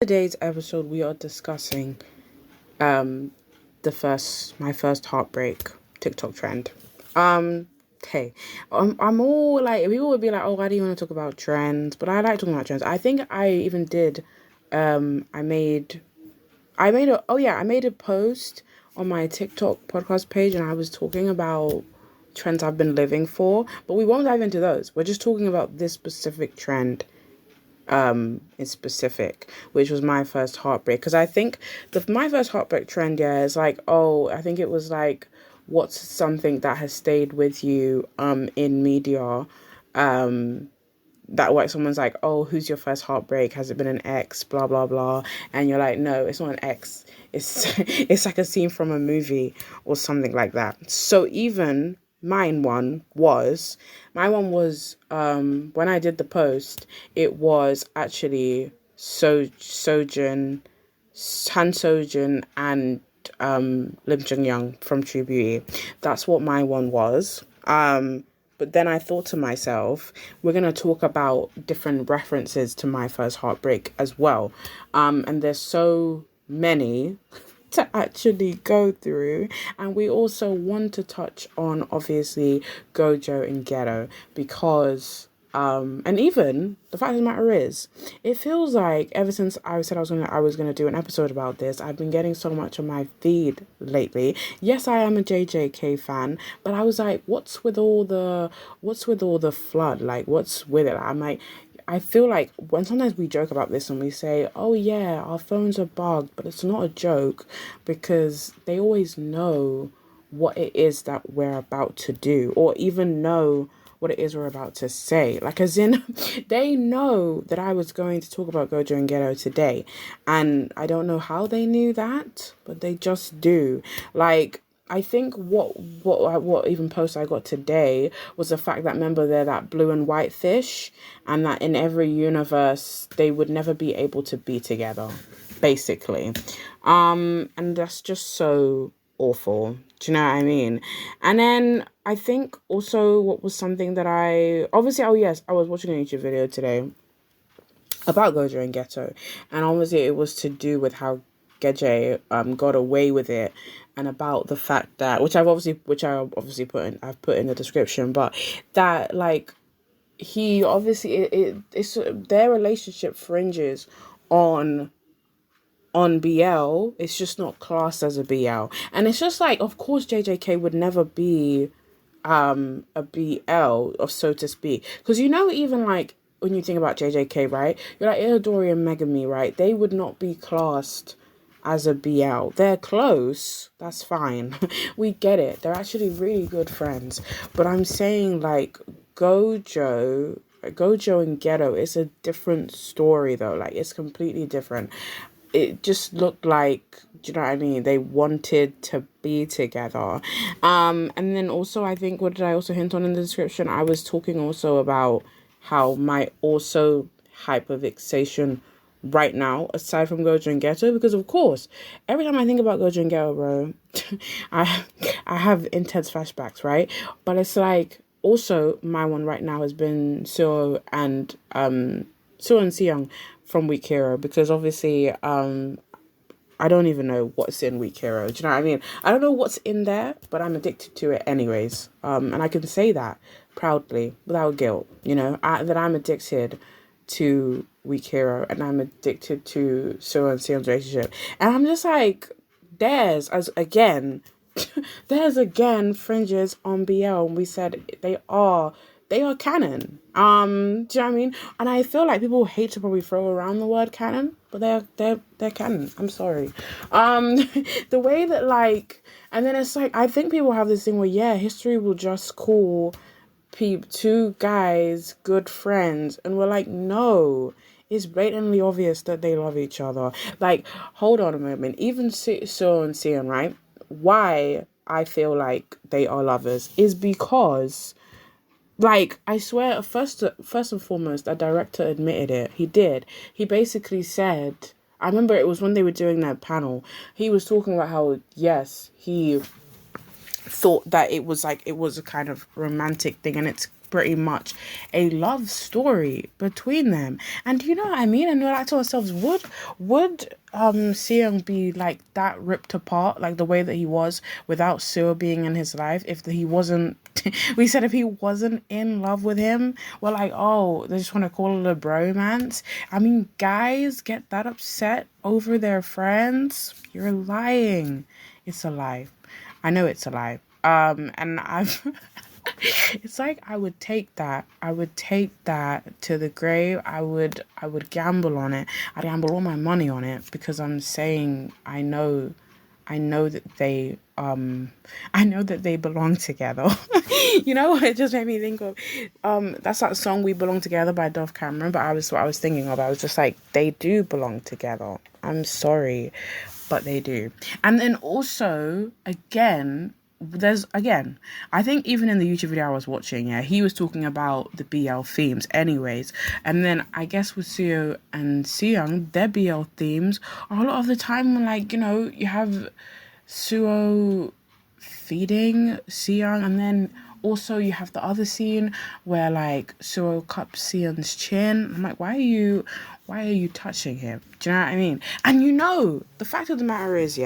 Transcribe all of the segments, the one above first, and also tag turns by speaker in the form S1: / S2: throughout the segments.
S1: Today's episode we are discussing my first heartbreak TikTok trend. Hey, I'm all like, people would be like, oh, why do you want to talk about trends? But I like talking about trends. I think I even did. I made I made a post on my TikTok podcast page, and I was talking about trends I've been living for. But we won't dive into those. We're just talking about this specific trend in specific, which was my first heartbreak. Because I think my first heartbreak trend, yeah, is like, oh, I think it was like, what's something that has stayed with you in media, that like someone's like, oh, who's your first heartbreak? Has it been an ex? Blah blah blah, and you're like, no, it's not an ex. It's it's like a scene from a movie or something like that. So even my one was when I did the post, it was actually Sojin, Han Sojin, and Lim Jung Young from True Beauty. That's what my one was. But then I thought to myself, we're going to talk about different references to my first heartbreak as well. And there's so many to actually go through. And we also want to touch on, obviously, Gojo and Geto, because and even the fact of the matter is, it feels like ever since I said I was gonna do an episode about this, I've been getting so much on my feed lately. Yes, I am a JJK fan, but I was like, what's with all the flood? Like, what's with it? I'm like, I feel like when sometimes we joke about this and we say, oh yeah, our phones are bugged, but it's not a joke, because they always know what it is that we're about to do, or even know what it is we're about to say. Like, as in, they know that I was going to talk about Gojo and Geto today. And I don't know how they knew that, but they just do. Like, I think what even post I got today was the fact that, remember, they're that blue and white fish, and that in every universe they would never be able to be together, basically. And that's just so awful. Do you know what I mean? And then I think also what was something that I was watching a YouTube video today about Gojo and Geto, and obviously it was to do with how Geje got away with it, and about the fact that I've put in the description, but that, like, he obviously it's their relationship fringes on BL. It's just not classed as a BL, and it's just like, of course JJK would never be a BL, or so to speak, because even like when you think about JJK, right, you're like Itadori and Megami, right, they would not be classed as a BL. They're close, that's fine. We get it, they're actually really good friends, but I'm saying, like, Gojo and Geto is a different story though. Like, it's completely different. It just looked like, do you know what I mean, they wanted to be together. And then also, I think, what did I also hint on in the description? I was talking also about how my also hyperfixation right now, aside from Gojo and Geto, because of course, every time I think about Gojo and Geto, bro, I have intense flashbacks, right? But it's like, also, my one right now has been Suo and Seyoung from Weak Hero, because obviously I don't even know what's in Weak Hero. Do you know what I mean? I don't know what's in there, but I'm addicted to it anyways. And I can say that proudly, without guilt, that I'm addicted to Weak Hero, and I'm addicted to Suo and Seyoung's relationship. And I'm just like, there's again fringes on BL, and we said they are canon. Do you know what I mean? And I feel like people hate to probably throw around the word canon, but they're canon. I'm sorry. The way that, like, and then it's like, I think people have this thing where, yeah, history will just call two guys good friends, and we're like, no, it's blatantly obvious that they love each other. Like, hold on a moment. Even So and Sion, right? Why I feel like they are lovers is because, like, I swear, first and foremost, a director admitted it. He did. He basically said, I remember it was when they were doing their panel, he was talking about how, yes, he thought that it was a kind of romantic thing, and it's pretty much a love story between them. And you know what I mean? And we're like to ourselves, would Seong be like that ripped apart, like the way that he was without Seo being in his life? If he wasn't, we said if he wasn't in love with him, we're like, oh, they just want to call it a bromance. I mean, guys get that upset over their friends. You're lying. It's a lie. I know it's a lie. And I've it's like I would take that. I would take that to the grave. I would gamble on it. I'd gamble all my money on it because I'm saying I know that they belong together. You know, it just made me think of that's that song We Belong Together by Dove Cameron, but what I was thinking of. I was just like, they do belong together. I'm sorry, but they do. And then also again, I think even in the YouTube video I was watching, he was talking about the BL themes anyways. And then I guess with Seo and Seyoung, their BL themes are a lot of the time like, you know, you have Suo feeding Seyoung, and then also you have the other scene where like Suo cups Seyoung's chin. I'm like, why are you touching him? Do you know what I mean? And you know, the fact of the matter is,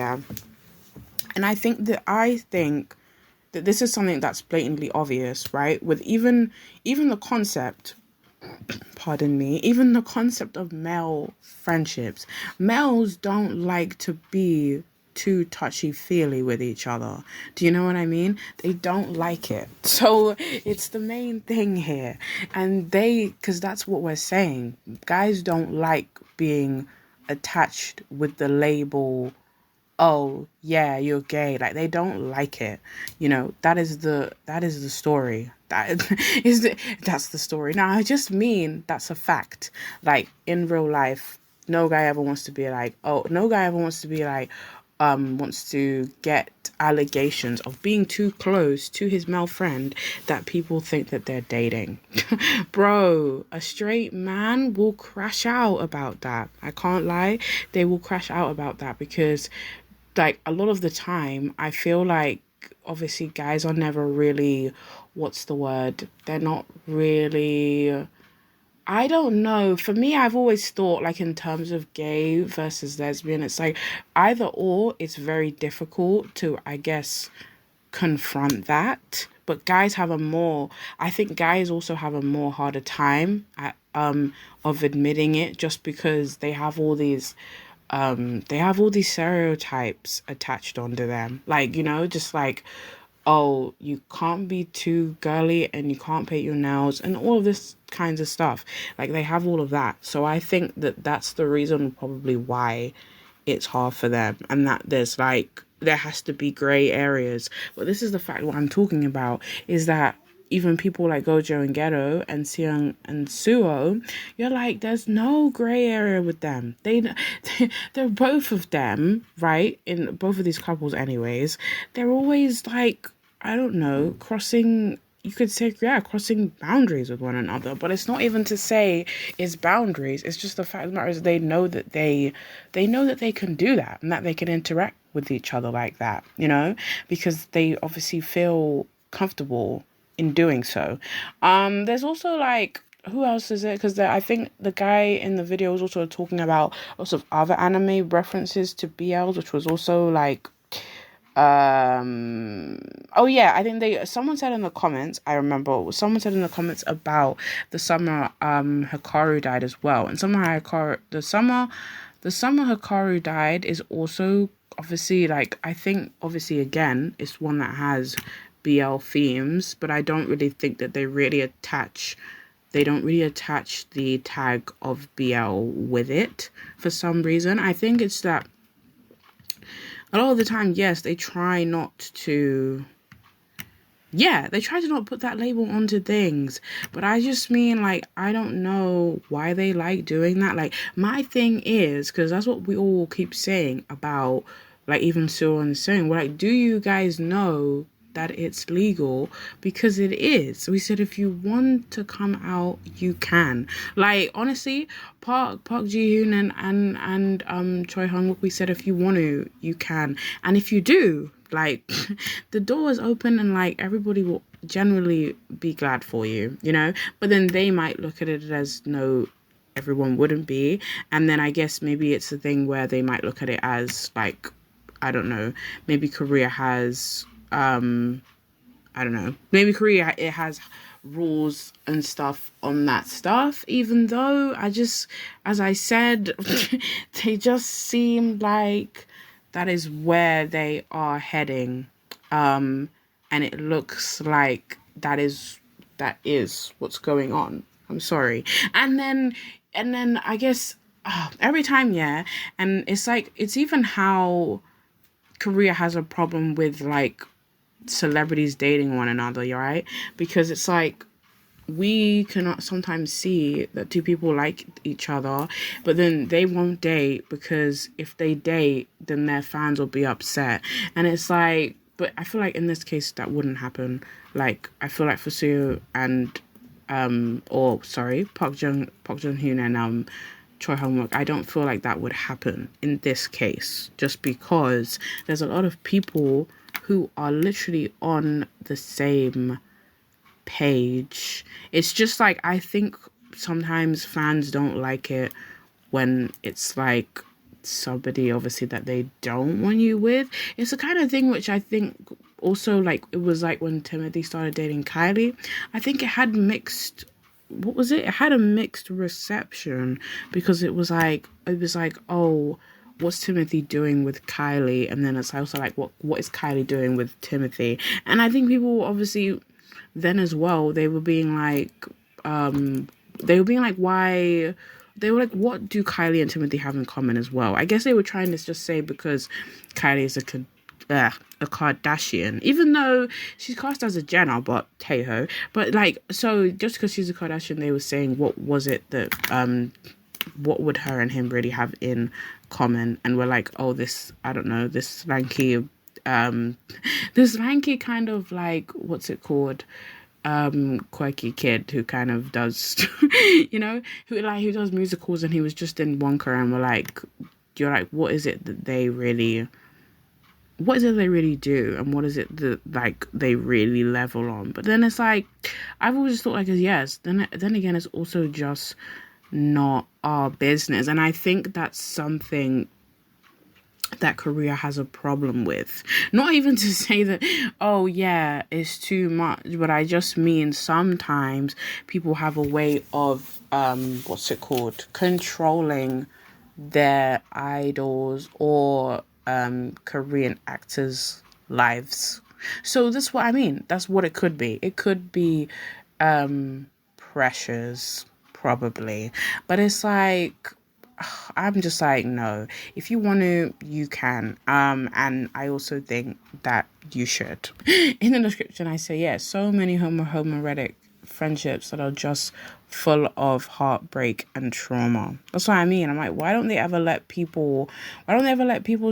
S1: and I think that this is something that's blatantly obvious, right? With even the concept, even the concept of male friendships. Males don't like to be too touchy-feely with each other. Do you know what I mean? They don't like it. So it's the main thing here. And because that's what we're saying. Guys don't like being attached with the label, oh yeah, you're gay. Like, they don't like it. You know, that is the story. That's the story. Now, I just mean that's a fact. Like, in real life, no guy ever wants to be like, wants to get allegations of being too close to his male friend that people think that they're dating. Bro, a straight man will crash out about that. I can't lie. They will crash out about that because, like, a lot of the time, I feel like, obviously, guys are never really, what's the word? They're not really, I don't know. For me, I've always thought, like, in terms of gay versus lesbian, it's like either or, it's very difficult to, I guess, confront that. But I think guys also have a more harder time at, of admitting it, just because they have all these stereotypes attached onto them. Like, you know, just like, oh, you can't be too girly and you can't paint your nails and all of this kinds of stuff. Like, they have all of that. So I think that that's the reason probably why it's hard for them, and that there has to be gray areas. But this is the fact. What I'm talking about is that even people like Gojo and Geto and Seyoung and Suo, you're like, there's no gray area with them. They're both of them, right? In both of these couples anyways, they're always like, I don't know, crossing boundaries with one another. But it's not even to say it's boundaries. It's just the fact of the matter is they know that they can do that and that they can interact with each other like that, you know, because they obviously feel comfortable in doing so. There's also like, who else is it? Because I think the guy in the video was also talking about lots of other anime references to BLs, which was also like, oh yeah, I think someone said in the comments, someone said in the comments about the summer Hikaru died as well. And the summer Hikaru died is also obviously, like, I think obviously again it's one that has BL themes, but I don't really think that they don't really attach the tag of BL with it for some reason. I think it's that a lot of the time, yes, they try not to put that label onto things. But I just mean, like, I don't know why they like doing that. Like, my thing is, because that's what we all keep saying about, like, even Seo and Seung, we're like, do you guys know that it's legal? Because it is. We said if you want to come out, you can. Like, honestly, Park Ji-hoon and Choi Hung-wook, we said if you want to, you can. And if you do, like, the door is open and, like, everybody will generally be glad for you, you know? But then they might look at it as, no, everyone wouldn't be. And then I guess maybe it's a thing where they might look at it as like, I don't know, maybe Korea has, I don't know, maybe Korea, it has rules and stuff on that stuff, even though as I said, they just seem like that is where they are heading. And it looks like that is what's going on. I'm sorry. And then I guess every time, yeah, and it's like it's even how Korea has a problem with like celebrities dating one another, right? Because it's like we cannot sometimes see that two people like each other, but then they won't date because if they date, then their fans will be upset. And it's like, but I feel like in this case that wouldn't happen. Like I feel like for Seo and Park Jung Hoon and Choi Hong-wook, I don't feel like that would happen in this case, just because there's a lot of people who are literally on the same page. It's just like, I think sometimes fans don't like it when it's like somebody obviously that they don't want you with. It's the kind of thing which I think also, like, it was like when Timothy started dating Kylie. I think it had mixed, what was it? It had a mixed reception because it was like, oh, what's Timothy doing with Kylie? And then it's also like, what is Kylie doing with Timothy? And I think people obviously then as well, they were being like, why? They were like, what do Kylie and Timothy have in common as well? I guess they were trying to just say because Kylie is a Kardashian, even though she's cast as a Jenner, but hey-ho. But like, so just because she's a Kardashian, they were saying, what was it that, what would her and him really have in common? And we're like, oh, this, I don't know, this lanky kind of like, what's it called? Quirky kid who kind of does, you know, who does musicals, and he was just in Wonka, and we're like, you're like, what is it they really do, and what is it that like they really level on? But then it's like, I've always thought like, yes, then again, it's also just not our business. And I think that's something that Korea has a problem with. Not even to say that, oh yeah, it's too much, but I just mean sometimes people have a way of controlling their idols or Korean actors' lives. So that's what I mean. That's what it could be. It could be pressures, probably. But it's like, I'm just like, no, if you want to, you can. And I also think that you should. In the description, I say, yeah, so many homoerotic friendships that are just full of heartbreak and trauma. That's what I mean. I'm like, why don't they ever let people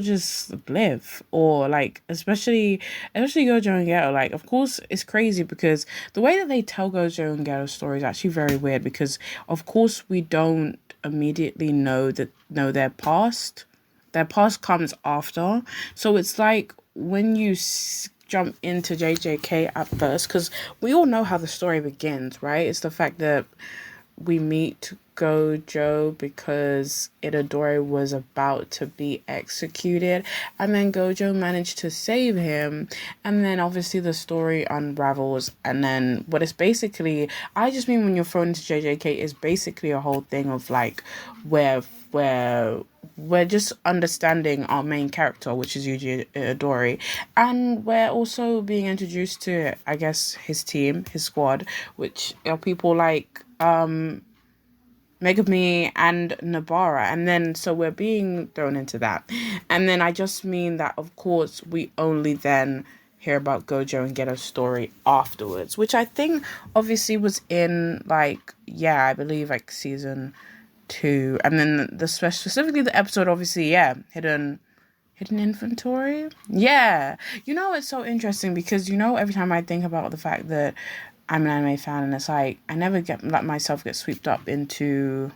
S1: just live? Or like, especially Gojo and Geto, like, of course it's crazy because the way that they tell Gojo and Geto's story is actually very weird, because of course we don't immediately know their past. Their past comes after. So it's like when you jump into JJK at first, because we all know how the story begins, right? It's the fact that we meet Gojo because Itadori was about to be executed, and then Gojo managed to save him, and then obviously the story unravels. And then what it's basically, I just mean when you're thrown into JJK, is basically a whole thing of like where we're just understanding our main character, which is Yuji Itadori, and we're also being introduced to, I guess, his team, his squad, which are people like Megami and Nabara. And then so we're being thrown into that, and then I just mean that of course we only then hear about Gojo and Geto's story afterwards, which I think obviously was in like, yeah, I believe like season 2, and then specifically the episode, obviously, yeah, hidden inventory. Yeah, you know, it's so interesting because, you know, every time I think about the fact that I'm an anime fan, and it's like I never let myself get swept up into,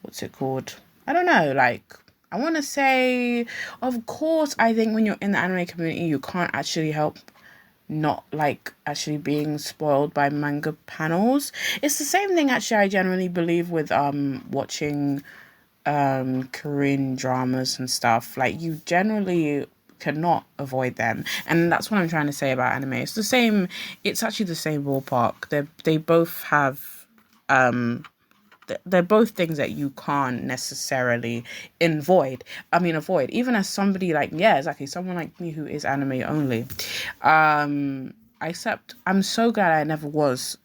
S1: what's it called, I don't know, like, I want to say, of course, I think when you're in the anime community, you can't actually help not like actually being spoiled by manga panels. It's the same thing actually I generally believe with watching Korean dramas and stuff. Like, you generally cannot avoid them, and that's what I'm trying to say about anime. It's actually the same ballpark. They both have they're both things that you can't necessarily avoid. Even as somebody like, yeah, exactly, someone like me who is anime only. Except I'm so glad I never was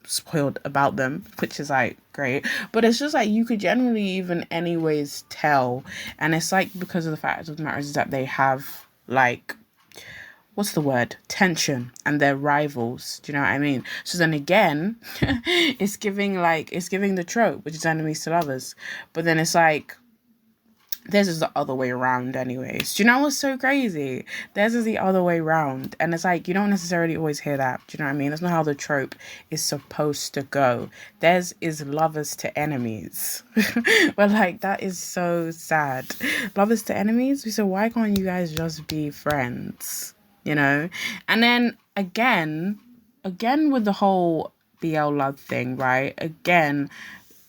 S1: spoiled about them, which is like great. But it's just like you could generally even anyways tell, and it's like because of the fact of the matter is that they have like, what's the word, tension, and they're rivals. Do you know what I mean? So then again, it's giving the trope, which is enemies to lovers. But then it's like theirs is the other way around anyways. Do you know what's so crazy? Theirs is the other way around. And it's like, you don't necessarily always hear that. Do you know what I mean? That's not how the trope is supposed to go. Theirs is lovers to enemies. But like, that is so sad. Lovers to enemies? So why can't you guys just be friends? You know? And then again with the whole BL love thing, right? Again,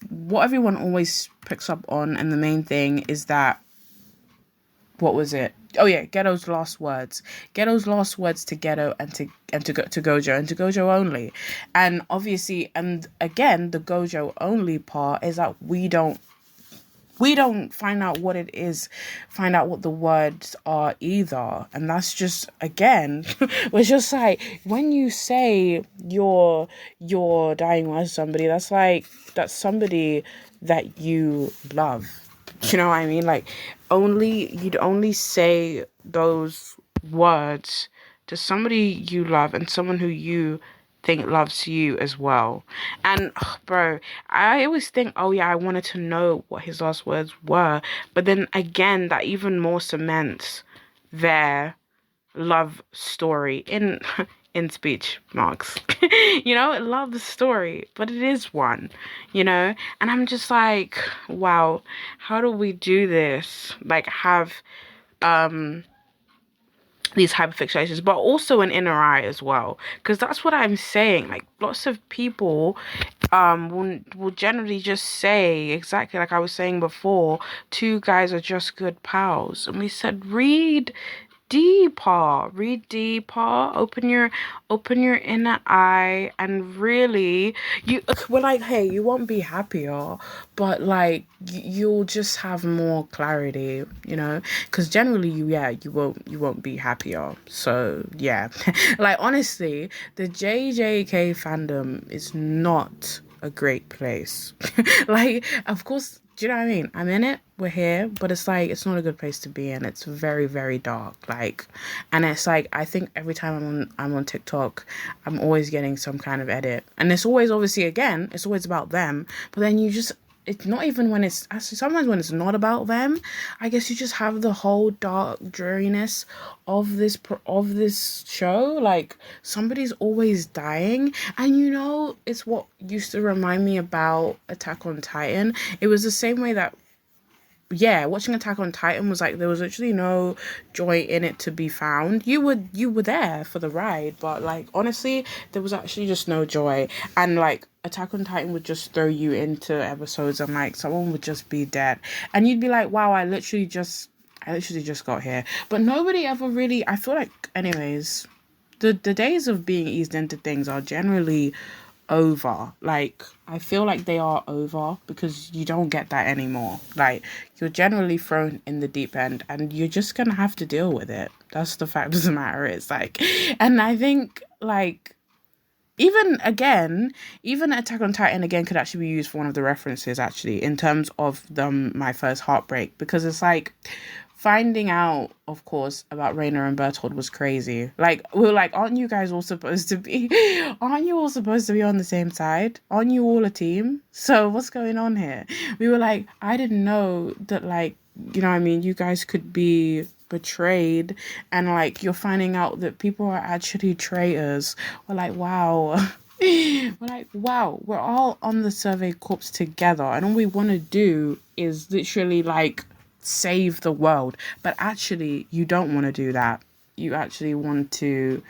S1: what everyone always picks up on, and the main thing is that, what was it? Oh yeah, Geto's last words. Geto's last words to Geto and to Gojo, and to Gojo only. And obviously, and again, the Gojo only part is that we don't find out what it is, find out what the words are either. And that's just, again, was just like, when you say you're dying with somebody, that's somebody that you love. You know what I mean? Like, you'd only say those words to somebody you love and someone who you think loves you as well. And bro, I always think, oh yeah, I wanted to know what his last words were, but then again, that even more cements their love story in speech marks. Love story, but it is one, and I'm just like, wow, how do we do this? Like, have these hyperfixations, but also an inner eye as well, because that's what I'm saying. Like, lots of people will generally just say, exactly like I was saying before, two guys are just good pals, and we said read deeper, open your inner eye, and really, we're like, hey, you won't be happier, but like, you'll just have more clarity, because generally you won't be happier. So yeah. Like, honestly, the JJK fandom is not a great place. Like, of course, do you know what I mean? I'm in it, we're here, but it's like, it's not a good place to be in. It's very, very dark. Like, and it's like, I think every time I'm on TikTok, I'm always getting some kind of edit. And it's always, obviously, again, it's always about them. But then it's not even when it's, actually, sometimes when it's not about them, I guess you just have the whole dark dreariness of this show. Like, somebody's always dying, and it's what used to remind me about Attack on Titan. It was the same way that, yeah, watching Attack on Titan was like, there was actually no joy in it to be found. You were there for the ride, but like, honestly, there was actually just no joy. And like, Attack on Titan would just throw you into episodes, and like, someone would just be dead, and you'd be like, wow, I literally just got here. But nobody ever really, I feel like, anyways, the days of being eased into things are generally over. Like, I feel like they are over, because you don't get that anymore. Like, you're generally thrown in the deep end, and you're just gonna have to deal with it. That's the fact of the matter. It's like, and I think, like, even Attack on Titan again could actually be used for one of the references, actually, in terms of My First Heartbreak, because it's like, finding out, of course, about Reina and Bertold was crazy. Like, we were like, aren't you all supposed to be on the same side? Aren't you all a team? So what's going on here? We were like, I didn't know that, like, you know what I mean, you guys could be betrayed, and like, you're finding out that people are actually traitors. We're like, wow. We're all on the Survey Corps together, and all we want to do is literally, like, save the world. But actually, you don't want to do that. You actually want to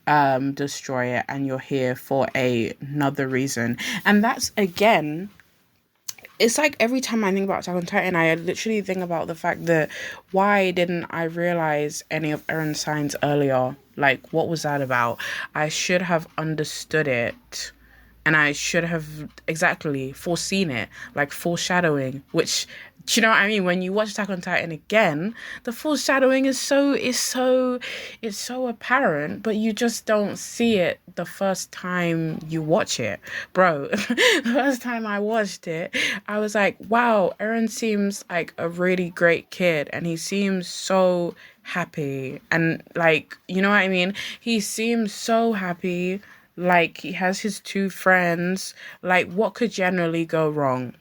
S1: destroy it, and you're here for another reason. And that's, again, it's like every time I think about Attack on Titan, I literally think about the fact that why didn't I realize any of Eren's signs earlier? Like, what was that about? I should have understood it, and I should have exactly foreseen it, like foreshadowing, which, do you know what I mean? When you watch Attack on Titan again, the foreshadowing it's so apparent, but you just don't see it the first time you watch it. Bro, the first time I watched it, I was like, wow, Eren seems like a really great kid, and he seems so happy. And, like, you know what I mean? He seems so happy. Like, he has his two friends. Like, what could generally go wrong?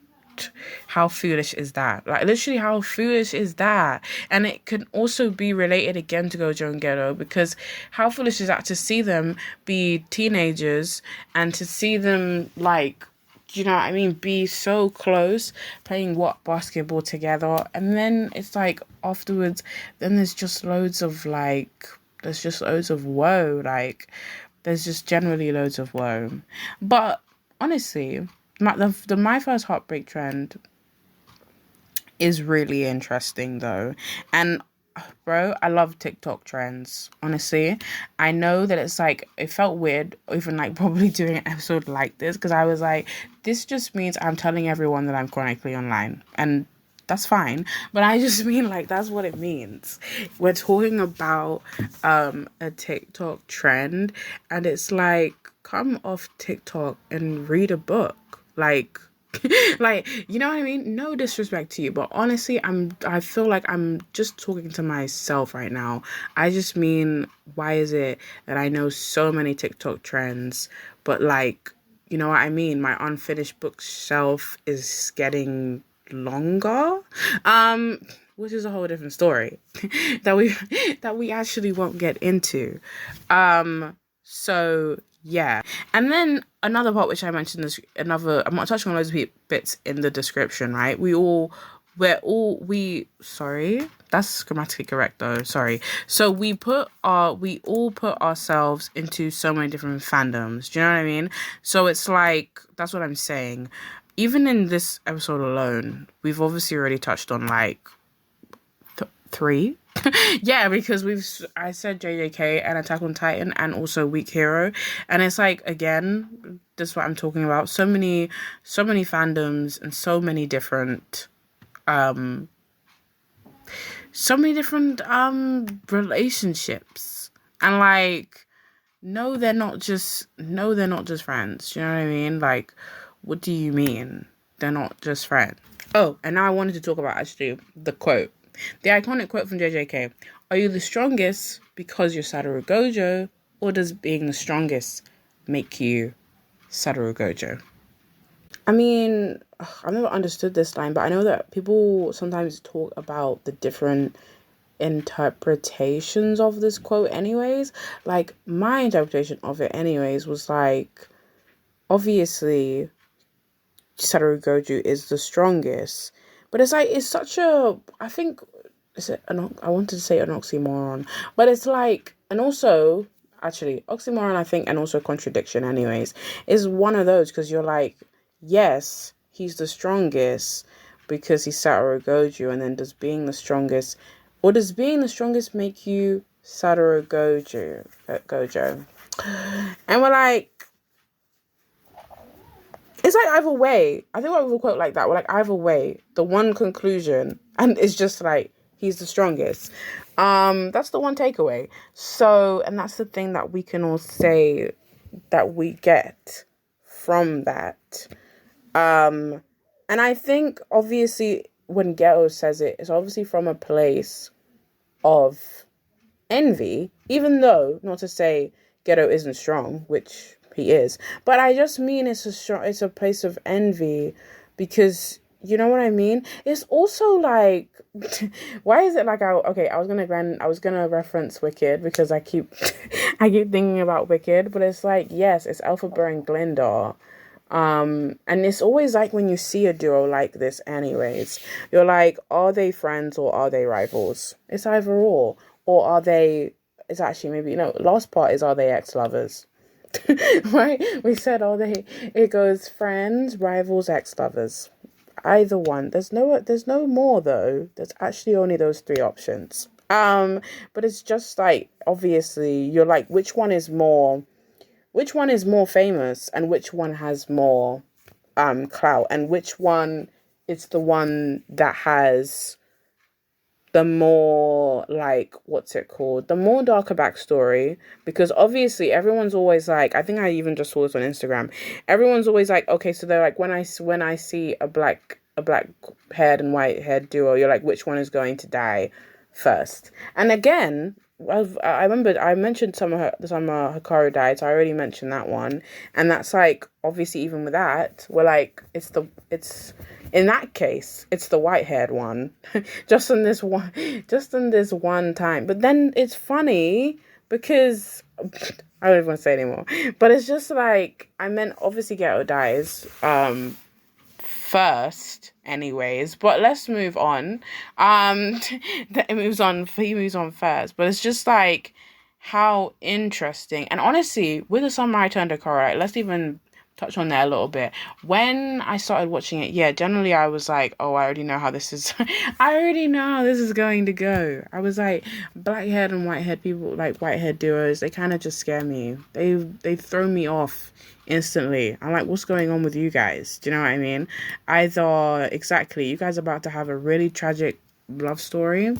S1: How foolish is that? Like, literally, how foolish is that? And it can also be related again to Gojo and Geto, because how foolish is that to see them be teenagers and to see them, like, you know what I mean, be so close, playing basketball together, and then it's like afterwards, then there's just loads of woe, like there's just generally loads of woe. But honestly, my first heartbreak trend is really interesting though. And bro, I love TikTok trends. Honestly, I know that it's like, it felt weird even like probably doing an episode like this, because I was like, this just means I'm telling everyone that I'm chronically online, and that's fine. But I just mean, like, that's what it means. We're talking about a TikTok trend, and it's like, come off TikTok and read a book. Like, like, you know what I mean? No disrespect to you, but honestly, I feel like I'm just talking to myself right now. I just mean, why is it that I know so many TikTok trends, but, like, you know what I mean? My unfinished bookshelf is getting longer, which is a whole different story that we actually won't get into. So yeah. And then another part which I mentioned is I'm not touching on loads of bits in the description, right? Sorry, that's grammatically correct though. Sorry. So we all put ourselves into so many different fandoms. Do you know what I mean? So it's like, that's what I'm saying. Even in this episode alone, we've obviously already touched on like three. Yeah, because I said JJK and Attack on Titan and also Weak Hero, and it's like, again, this is what I'm talking about. So many fandoms and so many different relationships, and like, no, they're not just friends. You know what I mean? Like, what do you mean they're not just friends? Oh, and now I wanted to talk about actually the quote. The iconic quote from JJK: "Are you the strongest because you're Satoru Gojo, or does being the strongest make you Satoru Gojo?" I mean, I've never understood this line, but I know that people sometimes talk about the different interpretations of this quote anyways. Like, my interpretation of it anyways was like, obviously Satoru Gojo is the strongest, but it's like, it's such a, I think, I wanted to say an oxymoron, but it's like, and also, actually, oxymoron, I think, and also contradiction anyways, is one of those, because you're like, yes, he's the strongest because he's Satoru Gojo, and then does being the strongest make you Satoru Gojo? And we're like, it's like, either way. I think I have a quote like that. We're like, either way, the one conclusion, and it's just like, he's the strongest. That's the one takeaway. So, and that's the thing that we can all say that we get from that. And I think, obviously, when Geto says it, it's obviously from a place of envy, even though, not to say Geto isn't strong, which he is, but I just mean it's a place of envy, because, you know what I mean? It's also like, why is it like, I was gonna reference Wicked, because I keep thinking about Wicked, but it's like, yes, it's Elphaba and Glinda. And it's always like, when you see a duo like this anyways, you're like, are they friends or are they rivals? It's either or are they is actually maybe, last part is, are they ex-lovers? Right? We said, it goes friends, rivals, ex-lovers. Either one. There's no more though. There's actually only those three options. But it's just like, obviously, you're like, which one is more famous, and which one has more clout, and which one is the one that has the more, like, what's it called, the more darker backstory. Because obviously everyone's always like, I think I even just saw this on Instagram, everyone's always like, okay, so they're like, when I see a black haired and white haired duo, you're like, which one is going to die first? And again, I remember I mentioned some Hikaru died, so I already mentioned that one. And that's like, obviously, even with that, we're like, it's in that case, it's the white haired one. just in this one time. But then it's funny because I don't even want to say anymore. But it's just like, I meant, obviously Geto dies first anyways, but let's move on. He moves on first, but it's just like, how interesting. And honestly, with the Samurai Turned Hikaru, let's even touch on that a little bit. When I started watching it, yeah, generally I was like, oh, I already know how this is I already know how this is going to go. I was like, black haired and white haired people, like white haired duos, they kind of just scare me. They throw me off instantly. I'm like, what's going on with you guys? Do you know what I mean? I thought, exactly, you guys are about to have a really tragic love story,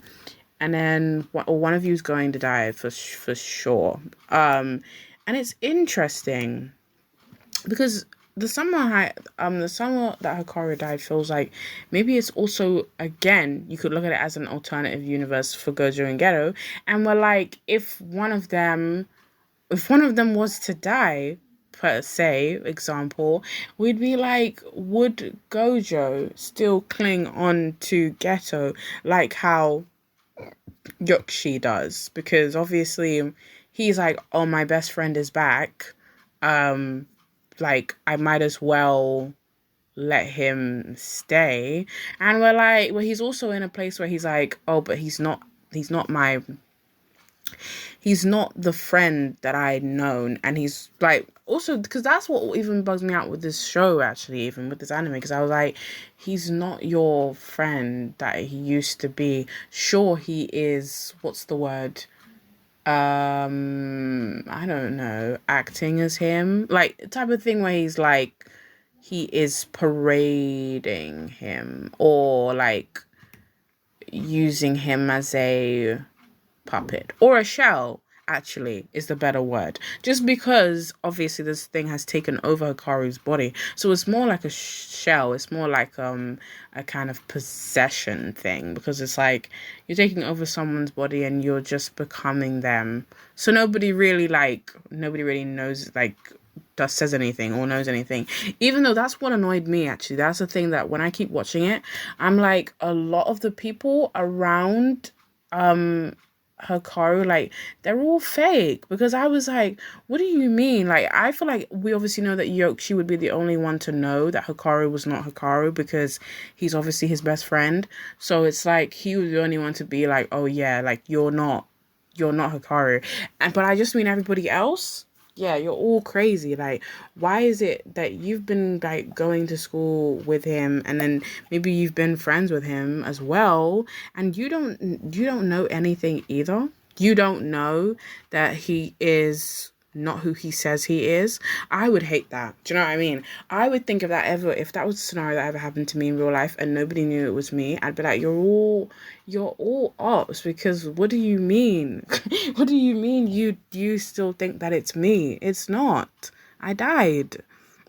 S1: and then one of you is going to die for sure. And it's interesting because the summer that Hikaru died feels like maybe it's also, again, you could look at it as an alternative universe for Gojo and Geto, and we're like, if one of them was to die, per se, example, we'd be like, would Gojo still cling on to Geto like how Yoshi does? Because obviously he's like, oh, my best friend is back, like, I might as well let him stay. And we're like, well, he's also in a place where he's like, oh, but he's not the friend that I'd known. And he's like, also, because that's what even bugs me out with this show, actually, even with this anime, because I was like, he's not your friend that he used to be. Sure, he is, what's the word, I don't know, acting as him, like, type of thing where he's like, he is parading him, or like using him as a puppet or a shell, actually, is the better word, just because obviously this thing has taken over Hikaru's body, so it's more like a shell. It's more like a kind of possession thing, because it's like you're taking over someone's body and you're just becoming them. So nobody really knows, like, says anything or knows anything, even though that's what annoyed me. Actually, that's the thing, that when I keep watching it, I'm like, a lot of the people around Hikaru, like, they're all fake, because I was like, what do you mean? Like, I feel like we obviously know that Yoshi would be the only one to know that Hikaru was not Hikaru, because he's obviously his best friend. So it's like he was the only one to be like, oh yeah, like, you're not Hikaru. But I just mean everybody else, yeah, you're all crazy. Like, why is it that you've been, like, going to school with him, and then maybe you've been friends with him as well, and you don't know anything either? You don't know that he is not who he says he is? I would hate that. Do you know what I mean? I would think, if that was a scenario that ever happened to me in real life and nobody knew it was me, I'd be like, you're all ops, because what do you mean? What do you mean you still think that it's me? It's not. I died.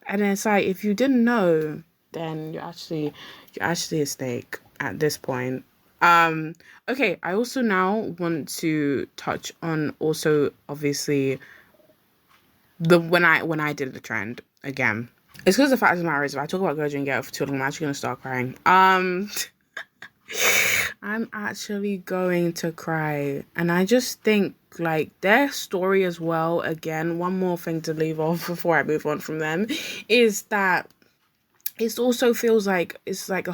S1: And it's like, if you didn't know, then you're actually a snake at this point. Okay, I also now want to touch on, also, obviously, when I did the trend again. It's because the fact of the matter is, if I talk about Gojo and Geto for too long, I'm actually gonna start crying. I'm actually going to cry, and I just think, like, their story as well. Again, one more thing to leave off before I move on from them is that it also feels like it's like a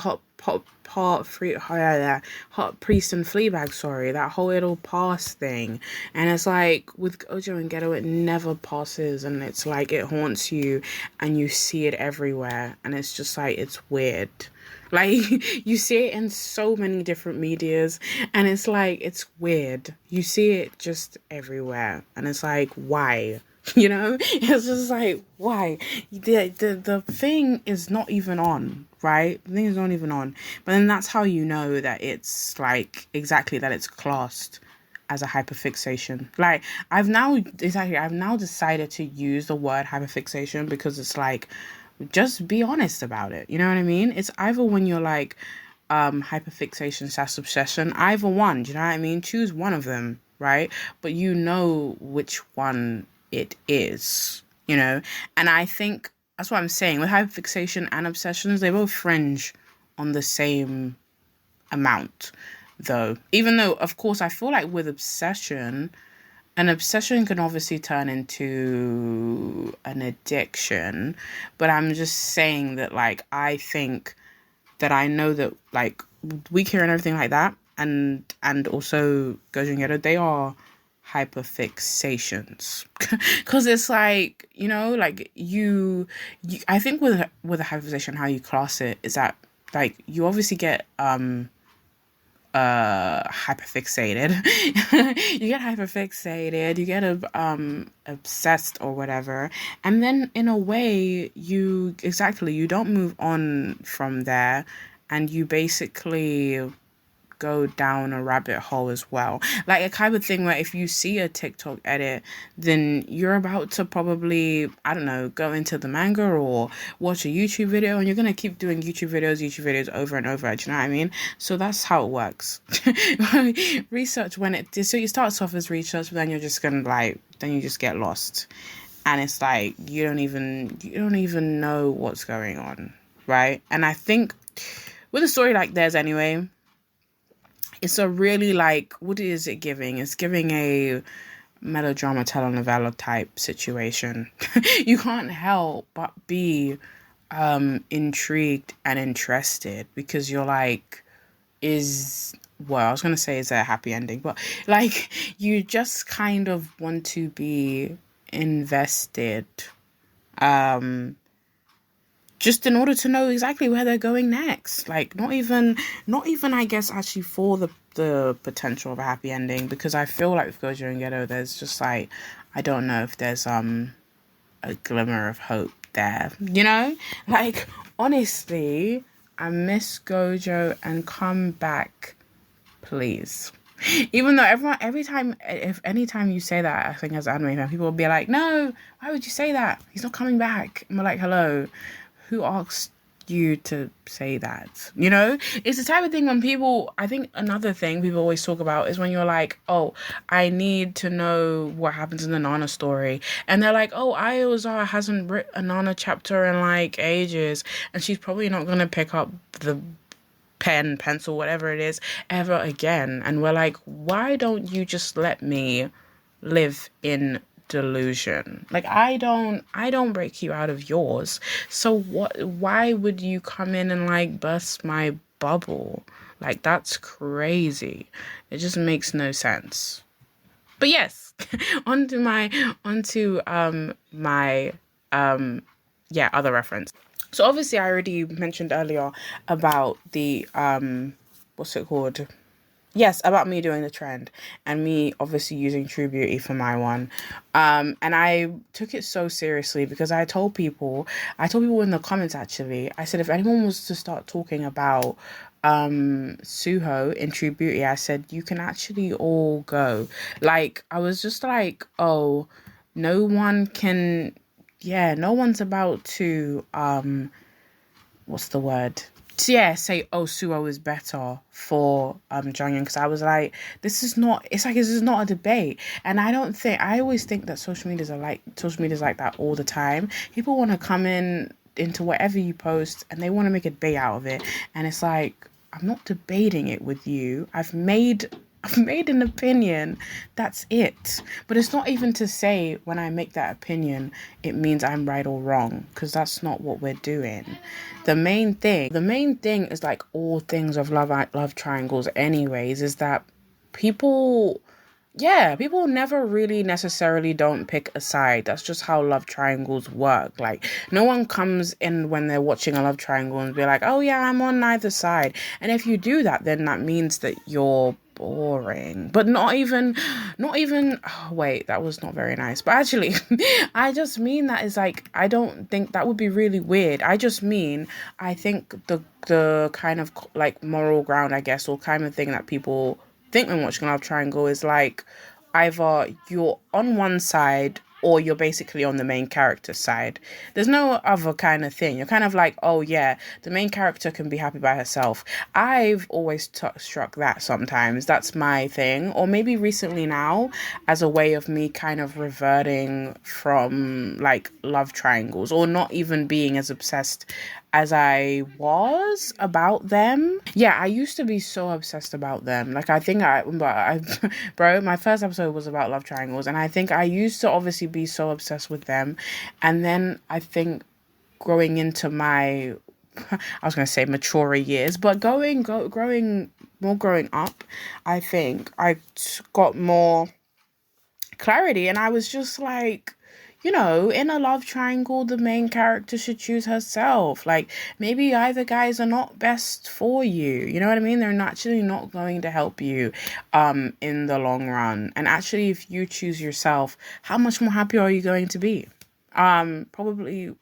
S1: hot priest and Fleabag, sorry, that whole it'll pass thing. And it's like with Gojo and Geto, it never passes, and it's like it haunts you and you see it everywhere, and it's just like it's weird. Like you see it in so many different medias, and it's like it's weird. You see it just everywhere, and it's like, why? It's just like, why? The thing is not even on, right? The thing is not even on. But then that's how you know that it's like exactly that it's classed as a hyperfixation. Like I've now decided to use the word hyperfixation because it's like, just be honest about it. You know what I mean? It's either when you're like hyperfixation / obsession, either one. Do you know what I mean? Choose one of them, right? But you know which one it is, and I think that's what I'm saying with hyperfixation and obsessions. They both fringe on the same amount, though, even though of course I feel like with an obsession can obviously turn into an addiction, but I'm just saying that, like, I think that I know that, like, We Care and everything like that, and also Gojo and Geto, they are hyperfixations. Because it's like, like, you I think with a hyperfixation, how you class it is that, like, you obviously get, hyperfixated. You get hyperfixated, you get obsessed or whatever, and then in a way you don't move on from there, and you basically go down a rabbit hole as well. Like a kind of thing where if you see a TikTok edit, then you're about to probably, I don't know, go into the manga or watch a YouTube video, and you're going to keep doing YouTube videos over and over. Do you know what I mean? So that's how it works. Research, so it starts off as research, but then you're just going to then you just get lost. And it's like, you don't even know what's going on. Right? And I think with a story like theirs anyway, it's a really, like, what is it giving? It's giving a melodrama telenovela type situation. You can't help but be intrigued and interested because you're like, I was going to say is there a happy ending? But, like, you just kind of want to be invested. Just in order to know exactly where they're going next. Like, not even I guess actually for the potential of a happy ending, because I feel like with Gojo and Geto, there's just like, I don't know if there's a glimmer of hope there. Like, honestly, I miss Gojo and come back, please. Even though anytime you say that, I think as an anime fan, people will be like, no, why would you say that? He's not coming back. And we're like, hello. Who asked you to say that? It's the type of thing when people, I think another thing people always talk about is when you're like, oh, I need to know what happens in the Nana story. And they're like, oh, Aozawa hasn't written a Nana chapter in like ages, and she's probably not going to pick up the pencil, whatever it is, ever again. And we're like, why don't you just let me live in delusion? Like, I don't break you out of yours, so why would you come in and like burst my bubble? Like, that's crazy. It just makes no sense. But yes, onto my other reference. So obviously I already mentioned earlier about the what's it called? Yes, about me doing the trend and me obviously using True Beauty for my one. And I took it so seriously because I told people in the comments, actually, I said, if anyone was to start talking about Suho in True Beauty, I said, you can actually all go. Like, I was just like, oh, no one's about to, what's the word? Say, oh, Suho is better for Jonghyun, because I was like, this is not a debate. And I always think that social media is like that all the time. People want to come into whatever you post and they want to make a debate out of it, and it's like, I'm not debating it with you. I've made I've made an opinion. That's it. But it's not even to say when I make that opinion, it means I'm right or wrong, because that's not what we're doing. The main thing is like all things of love triangles anyways, is that people people never really necessarily don't pick a side. That's just how love triangles work. Like, no one comes in when they're watching a love triangle and be like, oh yeah, I'm on neither side. And if you do that, then that means that you're boring. But not even oh, wait, that was not very nice. But actually, I just mean that is like, I don't think that would be really weird. I think the kind of like moral ground, I guess, or kind of thing that people think when watching a love triangle is like, either you're on one side or you're basically on the main character's side. There's no other kind of thing. You're kind of like, oh yeah, the main character can be happy by herself. I've always struck that sometimes. That's my thing. Or maybe recently now, as a way of me kind of reverting from like love triangles, or not even being as obsessed as I was about them. Yeah, I used to be so obsessed about them. Like, bro, my first episode was about love triangles, and I think I used to obviously be so obsessed with them. And then I think growing into my, I was going to say mature years, but growing up, I think I got more clarity, and I was just like, in a love triangle, the main character should choose herself. Like, maybe either guys are not best for you. You know what I mean? They're actually not going to help you in the long run. And actually, if you choose yourself, how much more happy are you going to be? Probably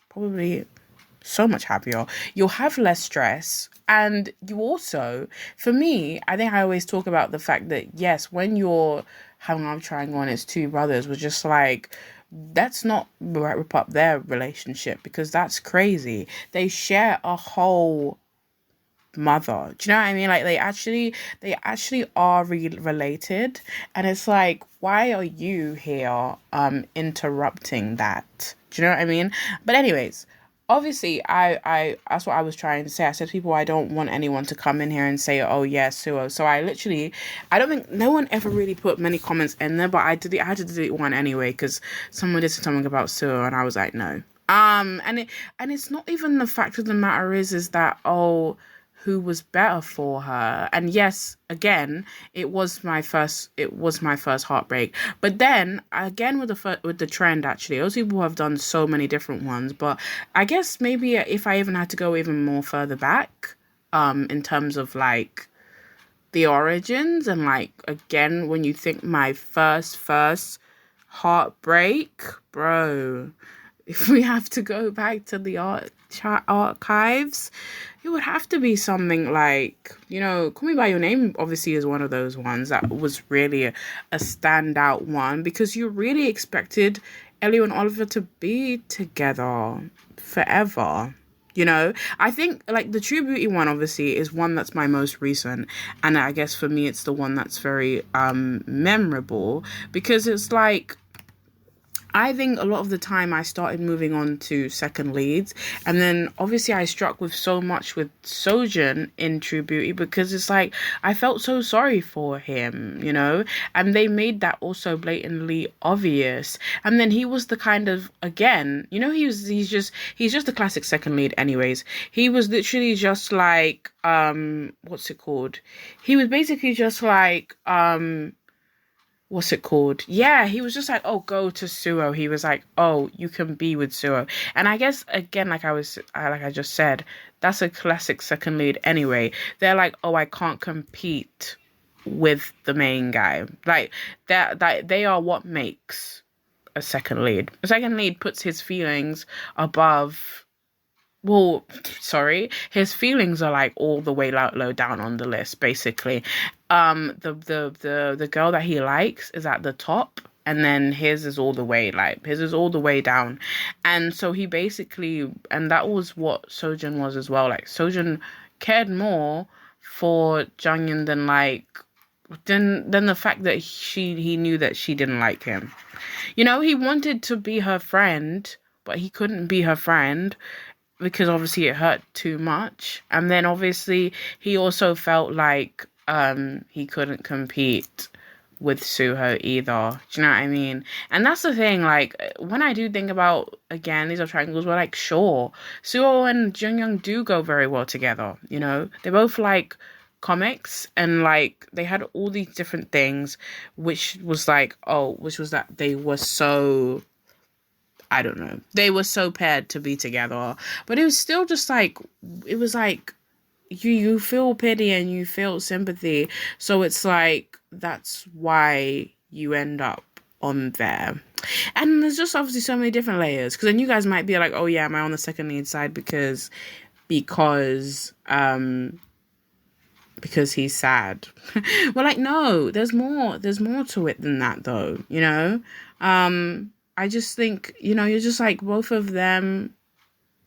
S1: so much happier. You'll have less stress. And you also, for me, I think I always talk about the fact that, yes, when you're having a love triangle and it's two brothers, was just like, let's not rip up their relationship, because that's crazy. They share a whole mother. Do you know what I mean? Like, they actually are related, and it's like, why are you here interrupting that? Do you know what I mean? But anyways, obviously, I that's what I was trying to say. I said to people, I don't want anyone to come in here and say, oh yeah, Suo. So I don't think no one ever really put many comments in there, but I had to delete one anyway, because someone did something about Suo, and I was like, no. And it's not even the fact of the matter is that, oh, who was better for her. And yes, again, it was my first heartbreak. But then again, with the trend, actually, those people have done so many different ones. But I guess maybe if I even had to go even more further back, in terms of like the origins, and like, again, when you think my first heartbreak, bro, if we have to go back to the archives, it would have to be something like, Call Me By Your Name obviously is one of those ones that was really a standout one, because you really expected Ellie and Oliver to be together forever. I think like the True Beauty one obviously is one that's my most recent, and I guess for me it's the one that's very memorable, because it's like, I think a lot of the time I started moving on to second leads, and then obviously I struck with so much with Sojin in True Beauty, because it's like I felt so sorry for him, and they made that also blatantly obvious. And then he was the kind of, again, he's just the classic second lead anyways. He was literally just like, what's it called? He was basically just like, what's it called? Yeah, he was just like, oh, go to Suo. He was like, oh, you can be with Suo. And I guess, again, like I just said, that's a classic second lead anyway. They're like, oh, I can't compete with the main guy. Like, that they are what makes a second lead. A second lead puts his feelings above. Well, sorry, his feelings are like all the way low down on the list, basically. The girl that he likes is at the top, and then his is all the way down. And so he basically, and that was what Sojin was as well. Like, Sojin cared more for Junghyun than the fact that he knew that she didn't like him. He wanted to be her friend, but he couldn't be her friend, because obviously it hurt too much. And then obviously he also felt like he couldn't compete with Suho either. Do you know what I mean? And that's the thing, like, when I do think about, again, these are triangles, we're like, sure, Suho and Jungyoung do go very well together, you know? They both like comics, and like they had all these different things, which was that they were so, I don't know, they were so paired to be together. But it was still just like, it was like, you feel pity and you feel sympathy, so it's like that's why you end up on there. And there's just obviously so many different layers, because then you guys might be like, oh yeah, am I on the second lead side because he's sad? Well, like, no, there's more to it than that, though, you know. I just think, you know, you're just like, both of them,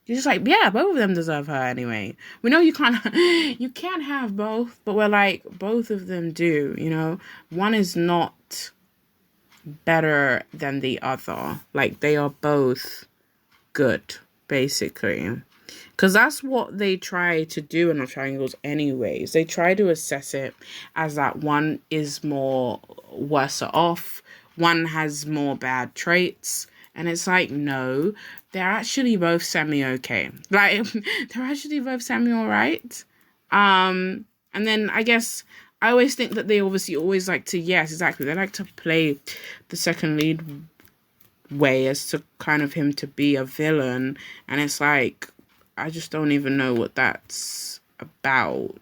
S1: you're just like, yeah, both of them deserve her anyway. We know you can't have both, but we're like, both of them do, you know. One is not better than the other. Like, they are both good, basically. Because that's what they try to do in the triangles anyways. They try to assess it as that one is more worse off, one has more bad traits. And it's like, no, they're actually both semi-okay. Like, they're actually both semi-alright. And then I guess I always think that they obviously always like to, yes, exactly, they like to play the second lead way as to kind of him to be a villain. And it's like, I just don't even know what that's about.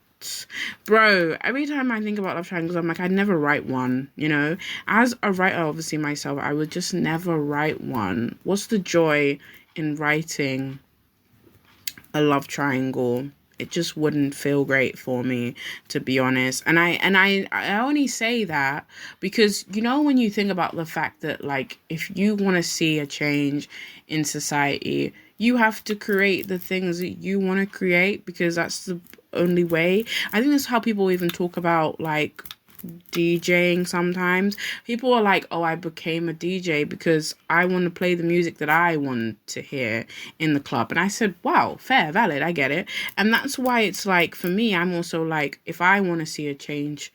S1: Bro, every time I think about love triangles, I'm like, I'd never write one, you know? As a writer, obviously, myself, I would just never write one. What's the joy in writing a love triangle? It just wouldn't feel great for me, to be honest. And I only say that because, you know, when you think about the fact that, like, if you want to see a change in society, you have to create the things that you want to create, because that's the only way. I think that's how people even talk about, like, DJing sometimes. People are like, oh, I became a DJ because I want to play the music that I want to hear in the club. And I said, wow, fair, valid, I get it. And that's why it's like, for me, I'm also like, if I want to see a change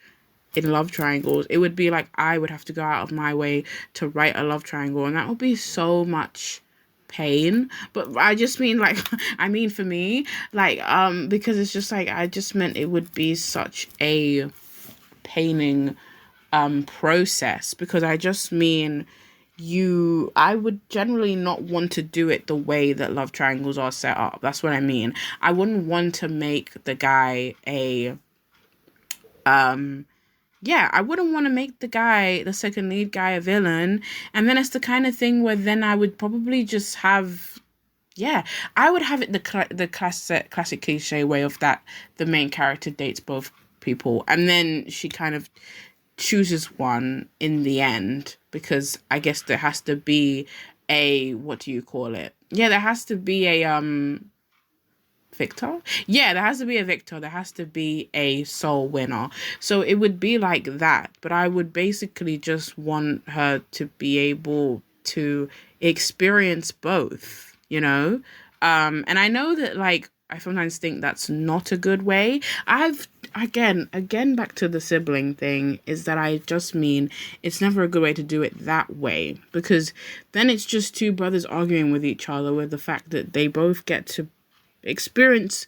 S1: in love triangles, it would be like, I would have to go out of my way to write a love triangle, and that would be so much pain. But I just mean, like, I mean for me, like, because it's just like, I just meant it would be such a paining process, because I just mean I would generally not want to do it the way that love triangles are set up. That's what I mean. I wouldn't want to make the guy I wouldn't want to make the second lead guy, a villain. And then it's the kind of thing where then I would probably just have, I would have it the classic cliche way of that the main character dates both people, and then she kind of chooses one in the end, because I guess there has to be what do you call it? Yeah, there has to be a victor. Yeah, there has to be a victor. There has to be a soul winner. So it would be like that. But I would basically just want her to be able to experience both, you know? And I know that, like, I sometimes think that's not a good way. Again, back to the sibling thing, is that I just mean it's never a good way to do it that way, because then it's just two brothers arguing with each other, with the fact that they both get to experience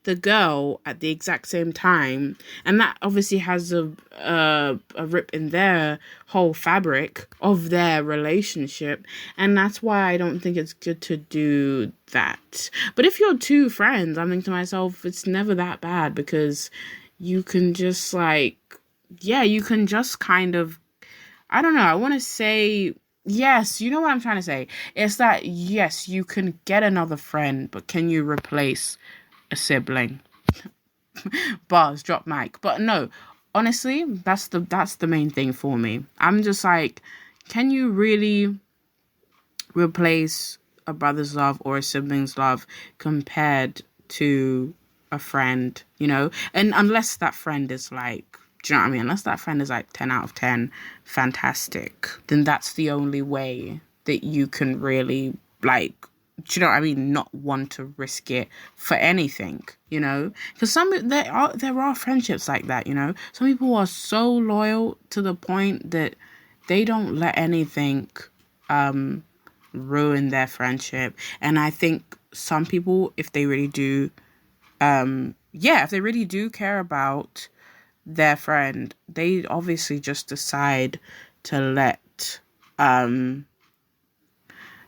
S1: the girl at the exact same time, and that obviously has a rip in their whole fabric of their relationship, and that's why I don't think it's good to do that. But if you're two friends, I think to myself, it's never that bad, because you can just, like, you can just kind of, I don't know, I want to say, yes, you know what I'm trying to say. It's that, yes, you can get another friend, but can you replace a sibling? Bars, drop mic. But no, honestly, that's the main thing for me. I'm just like, can you really replace a brother's love or a sibling's love compared to a friend, you know? And unless that friend is like, do you know what I mean? Unless that friend is like 10 out of 10, fantastic, then that's the only way that you can really, like, do you know what I mean, not want to risk it for anything, you know? Because there are friendships like that, you know? Some people are so loyal to the point that they don't let anything ruin their friendship. And I think some people, if they really do, if they really do care about their friend, they obviously just decide to let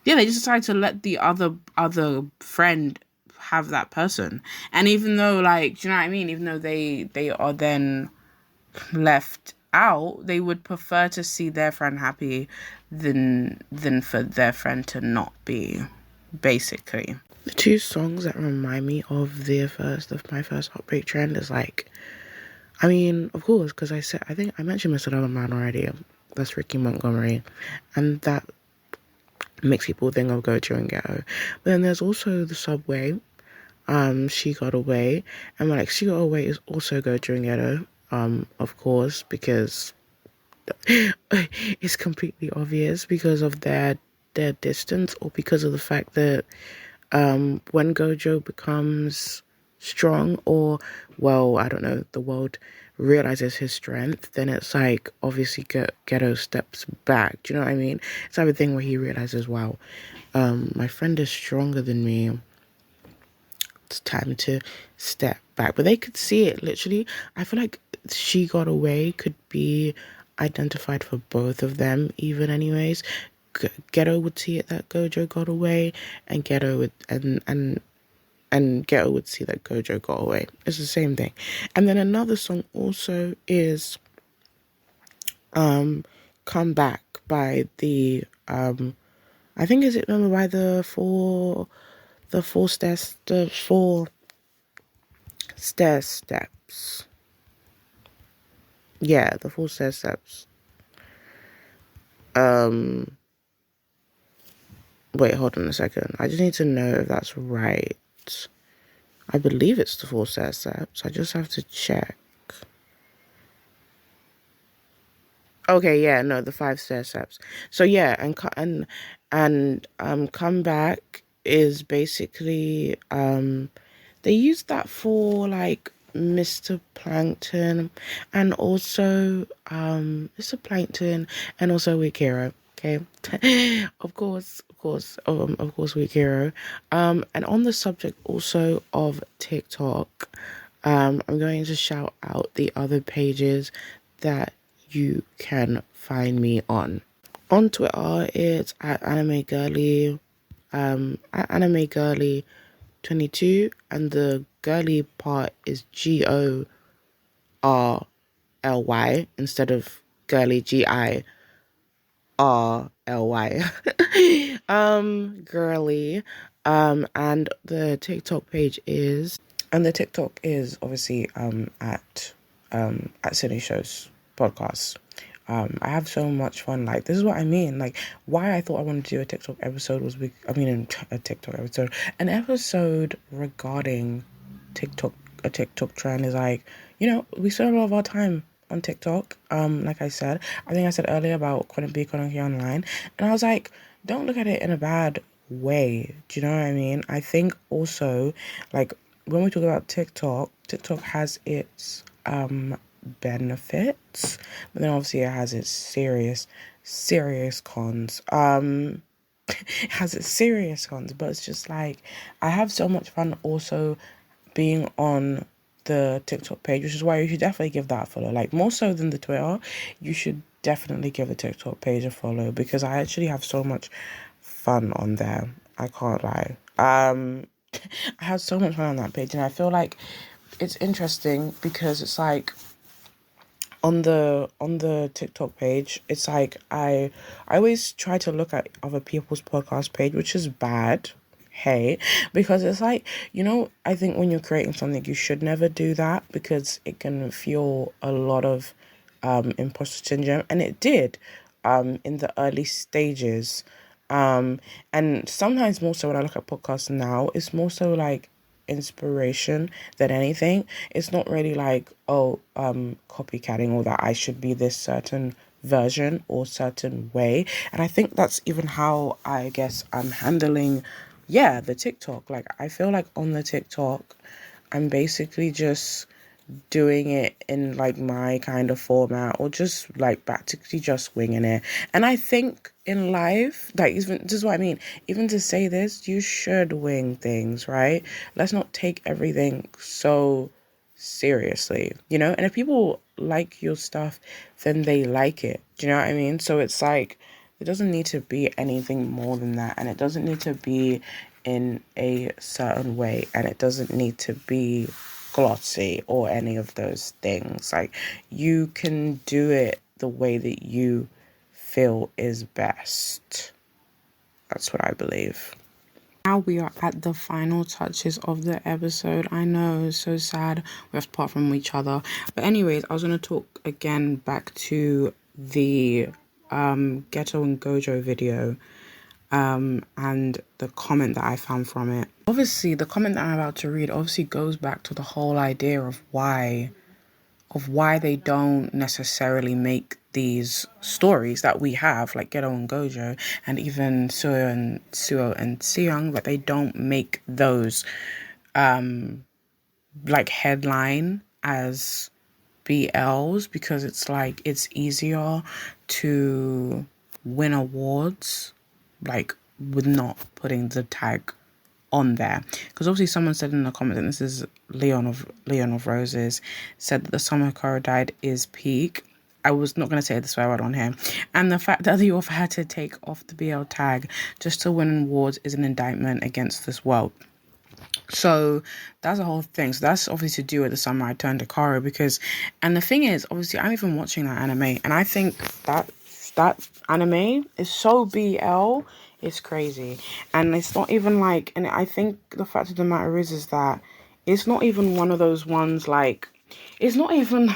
S1: they just decide to let the other friend have that person. And even though, like, do you know what I mean, even though they are then left out, they would prefer to see their friend happy than for their friend to not be, basically. The two songs that remind me of my first heartbreak trend is like, I mean, of course, because I think I mentioned Mr. Dollar Man already. That's Ricky Montgomery, and that makes people think of Gojo and Geto. But then there's also the Subway, She Got Away, and like She Got Away is also Gojo and Geto, of course, because it's completely obvious because of their distance, or because of the fact that when Gojo becomes strong, or, well, I don't know, the world realizes his strength, then it's like, obviously, Geto steps back. Do you know what I mean? It's the type of thing where he realizes, wow, my friend is stronger than me. It's time to step back. But they could see it, literally. I feel like She Got Away could be identified for both of them, even anyways. Geto would see it that Gojo got away, and Geto would, and Geto would see that Gojo got away. It's the same thing. And then another song also is Come Back by the I think is it remember by the four stair steps. Yeah, the 4 stair steps. Wait, hold on a second. I just need to know if that's right. I believe it's the 4 stair steps. I just have to check. Okay, yeah, no, the 5 stair steps. So yeah, and Come Back is basically they use that for like Mr. Plankton, and also Mr. Plankton, and also Weak Hero. Okay, of course, Weak Hero. And on the subject also of TikTok, I'm going to shout out the other pages that you can find me on. On Twitter, it's at Anime Girly, at Anime Girly 22, and the girly part is GORLY instead of girly GIRLY. Girly. And the TikTok page is, obviously at Cine Shows podcast. I have so much fun. Like, this is what I mean. Like, why I thought I wanted to do a TikTok episode was an episode regarding a TikTok trend is like, you know, we spend a lot of our time on TikTok. Like I said, I think I said earlier about couldn't be online, and I was like, don't look at it in a bad way. Do you know what I mean? I think also, like, when we talk about TikTok has its benefits, but then obviously it has its serious cons. It has its serious cons, but it's just like, I have so much fun also being on the TikTok page, which is why you should definitely give that a follow. Like, more so than the Twitter, you should definitely give the TikTok page a follow, because I actually have so much fun on there. I can't lie. I have so much fun on that page, and I feel like it's interesting because it's like, on the TikTok page, it's like I always try to look at other people's podcast page, which is bad, hey, because it's like, you know, I think when you're creating something, you should never do that, because it can fuel a lot of imposter syndrome, and it did in the early stages, and sometimes more so when I look at podcasts now, it's more so like inspiration than anything. It's not really like, copycatting, or that I should be this certain version or certain way. And I think that's even how I guess I'm handling yeah, the TikTok. Like, I feel like on the TikTok, I'm basically just doing it in like my kind of format, or just like practically just winging it. And I think in life, like, even this is what I mean, even to say this, you should wing things, right? Let's not take everything so seriously, you know? And if people like your stuff, then they like it. Do you know what I mean? So it's like, it doesn't need to be anything more than that, and it doesn't need to be in a certain way, and it doesn't need to be glossy or any of those things. Like, you can do it the way that you feel is best. That's what I believe. Now we are at the final touches of the episode. I know, it's so sad we have to part from each other. But anyways, I was going to talk again back to the Geto and Gojo video, and the comment that I found from it. Obviously, the comment that I'm about to read obviously goes back to the whole idea of why they don't necessarily make these stories that we have, like Geto and Gojo, and even Suo and Seong, but they don't make those like headline as BLs, because it's like it's easier to win awards like with not putting the tag on there. Because obviously someone said in the comments, and this is Leon of Roses, said that the summer Kara died is peak. I was not going to say the swear word on here. And the fact that the author had to take off the BL tag just to win awards is an indictment against this world. So that's the whole thing. So that's obviously to do with the summer I turned to Kara, because, and the thing is, obviously I'm even watching that anime, and I think that anime is so BL, it's crazy. And it's not even like, and I think the fact of the matter is that it's not even one of those ones like, it's not even,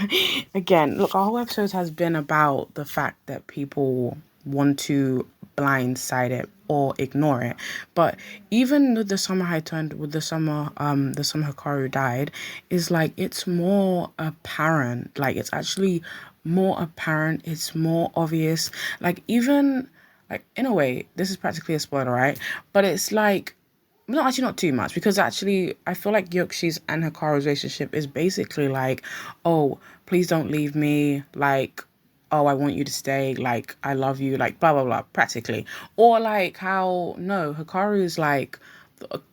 S1: again, look, our whole episode has been about the fact that people want to blindside it or ignore it. But even with the summer the summer Hikaru died, is like, it's more apparent. Like, it's actually more apparent, it's more obvious. Like, even, like, in a way, this is practically a spoiler, right? But it's like, no, actually not too much, because actually I feel like Yokshi's and Hikaru's relationship is basically like, oh, please don't leave me, like, oh, I want you to stay, like, I love you, like, blah blah blah, practically. Or like how, no, Hikaru is like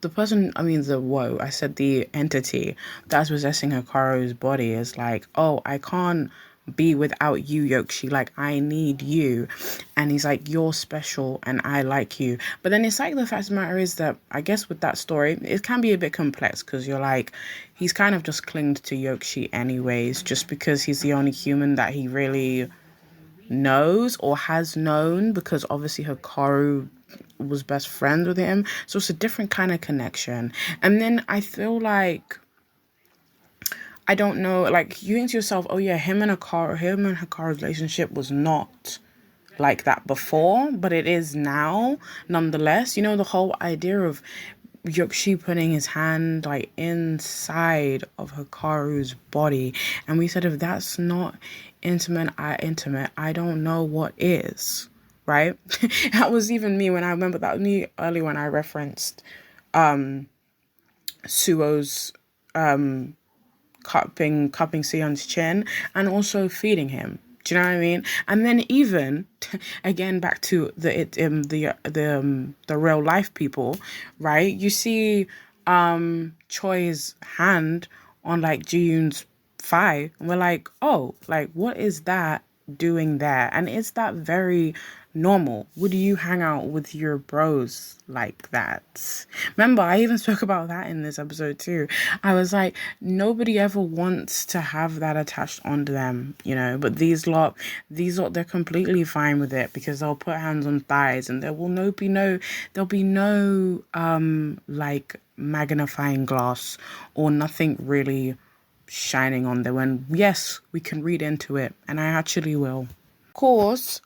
S1: the person, I mean, I said the entity that's possessing Hikaru's body is like, oh, I can't be without you, Yokshi, like, I need you. And he's like, you're special and I like you. But then it's like, the fact of the matter is that I guess with that story it can be a bit complex, because you're like, he's kind of just clinged to Yokshi anyways, just because he's the only human that he really knows or has known, because obviously Hikaru was best friends with him, so it's a different kind of connection. And then I feel like, I don't know, like, you think to yourself, oh yeah, him and Hikaru's relationship was not like that before, but it is now, nonetheless. You know, the whole idea of Yokshi putting his hand, like, inside of Hikaru's body, and we said, if that's not intimate, I don't know what is, right? That was even me when I remember, that was me early when I referenced Suo's cupping Seon's chin, and also feeding him. Do you know what I mean? And then even again back to the real life people, right? You see Choi's hand on like Ji-yoon's thigh, and we're like, oh, like, what is that doing there? And is that very normal? Would you hang out with your bros like that? Remember, I even spoke about that in this episode too. I was like, nobody ever wants to have that attached onto them, you know, but these lot, they're completely fine with it, because they'll put hands on thighs, and there'll be no like magnifying glass or nothing really shining on there, when yes, we can read into it, and I actually will. Of course,